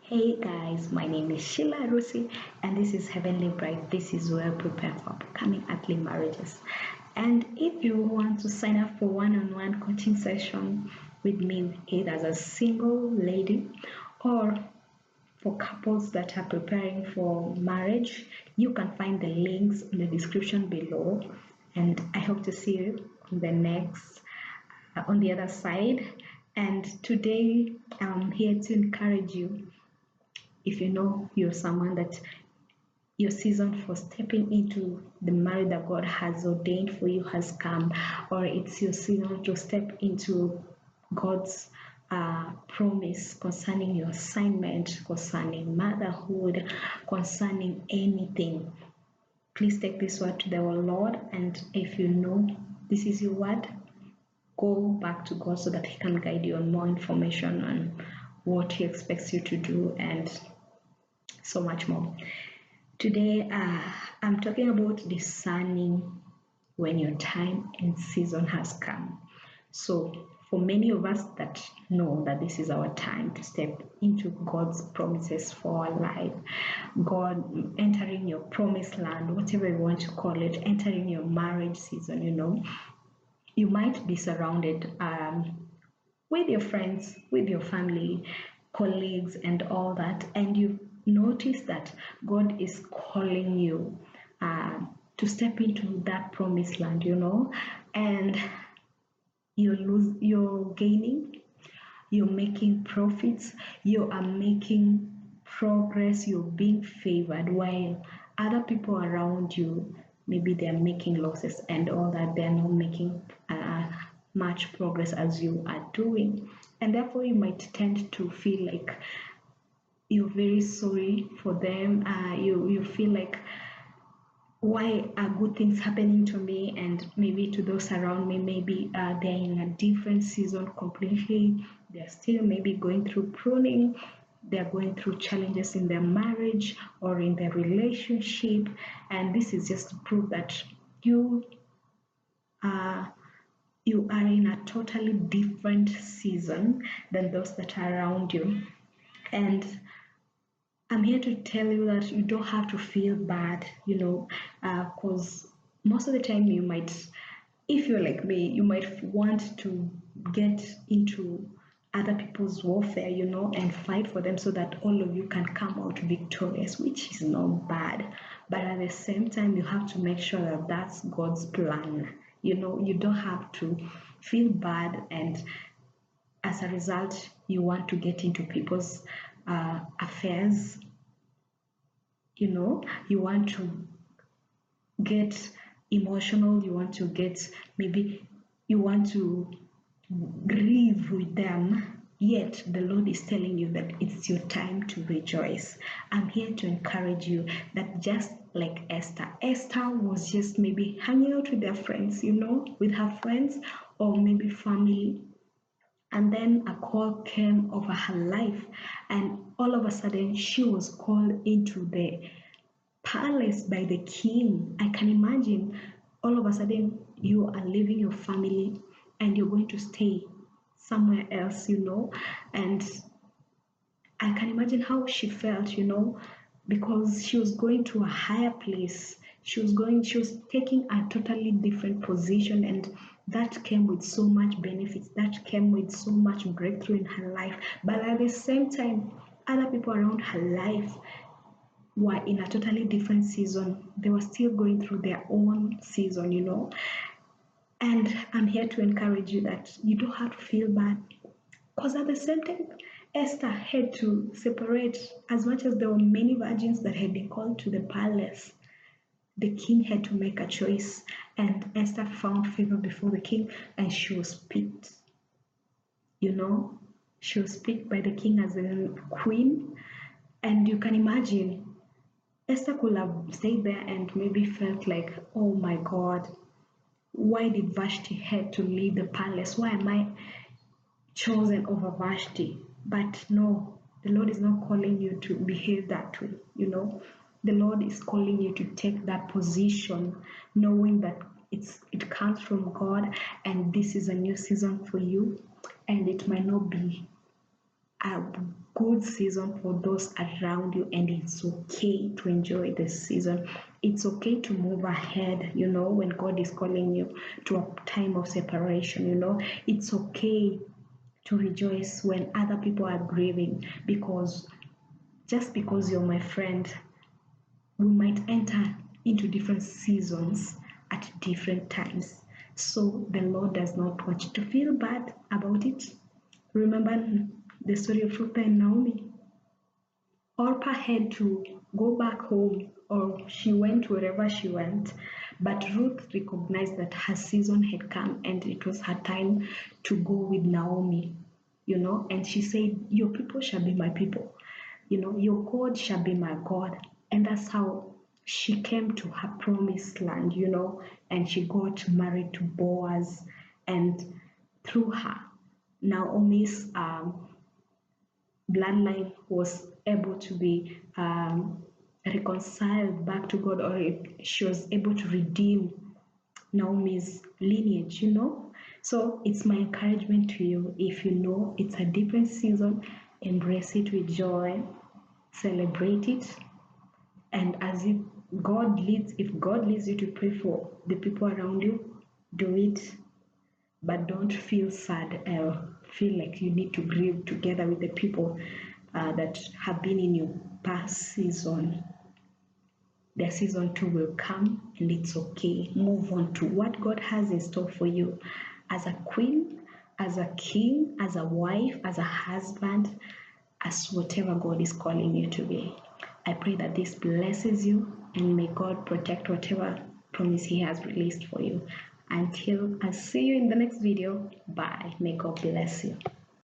Hey guys, my name is Sheila Rusi, and this is Heavenly Bride. This is where we prepare for upcoming earthly marriages. And if you want to sign up for one-on-one coaching session with me, either as a single lady or for couples that are preparing for marriage, you can find the links in the description below. And I hope to see you on the next, on the other side. And today I'm here to encourage you. If you know you're someone that your season for stepping into the marriage that God has ordained for you has come, or it's your season to step into God's promise concerning your assignment, concerning motherhood, concerning anything, please take this word to the Lord. And if you know this is your word, go back to God so that He can guide you on more information on what He expects you to do and so much more. Today, I'm talking about discerning when your time and season has come. So, for many of us that know that this is our time to step into God's promises for our life, God entering your promised land, whatever you want to call it, entering your marriage season, you might be surrounded with your friends, with your family, colleagues, and all that, and you notice that God is calling you to step into that promised land, and you're gaining, you're making profits, you are making progress, you're being favored, while other people around you, maybe they're making losses and all that, they're not making much progress as you are doing. And therefore, you might tend to feel like you're very sorry for them. You feel like, why are good things happening to me and maybe to those around me? Maybe they're in a different season completely. They're still maybe going through pruning. They're going through challenges in their marriage or in their relationship. And this is just to prove that you are in a totally different season than those that are around you. And I'm here to tell you that you don't have to feel bad, because most of the time you might, if you're like me, you might want to get into other people's warfare, and fight for them so that all of you can come out victorious, which is not bad. But at the same time, you have to make sure that that's God's plan. You don't have to feel bad, and as a result, you want to get into people's affairs. You want to get emotional, you want to get, maybe you want to grieve with them, yet the Lord is telling you that it's your time to rejoice. I'm here to encourage you that just like Esther was just maybe hanging out with their friends, with her friends or maybe family. And then a call came over her life, and all of a sudden she was called into the palace by the king. I can imagine all of a sudden you are leaving your family and you're going to stay somewhere else, and I can imagine how she felt, because she was going to a higher place. She was taking a totally different position, and that came with so much benefits, that came with so much breakthrough in her life. But at the same time, other people around her life were in a totally different season. They were still going through their own season, And I'm here to encourage you that you don't have to feel bad, because at the same time, Esther had to separate. As much as there were many virgins that had been called to the palace, the king had to make a choice, and Esther found favor before the king, and she was picked. She was picked by the king as a queen, and you can imagine Esther could have stayed there and maybe felt like, oh my God, why did Vashti have to leave the palace? Why am I chosen over Vashti? But no, the Lord is not calling you to behave that way, The Lord is calling you to take that position, knowing that it comes from God, and this is a new season for you, and it might not be a good season for those around you, and it's okay to enjoy the season. It's okay to move ahead, when God is calling you to a time of separation, it's okay to rejoice when other people are grieving, because just because you're my friend, we might enter into different seasons at different times. So the Lord does not want you to feel bad about it. Remember the story of Ruth and Naomi? Orpah had to go back home, or she went wherever she went. But Ruth recognized that her season had come and it was her time to go with Naomi, and she said, your people shall be my people, your God shall be my God. And that's how she came to her promised land, and she got married to Boaz. And through her, Naomi's bloodline was able to be reconciled back to God, or she was able to redeem Naomi's lineage, So it's my encouragement to you. If you know it's a different season, embrace it with joy, celebrate it, and if God leads you to pray for the people around you, do it. But don't feel sad or feel like you need to grieve together with the people that have been in your past season. The season 2 will come, and it's okay. Move on to what God has in store for you as a queen, as a king, as a wife, as a husband, as whatever God is calling you to be. I pray that this blesses you, and may God protect whatever promise He has released for you. Until I see you in the next video, bye. May God bless you.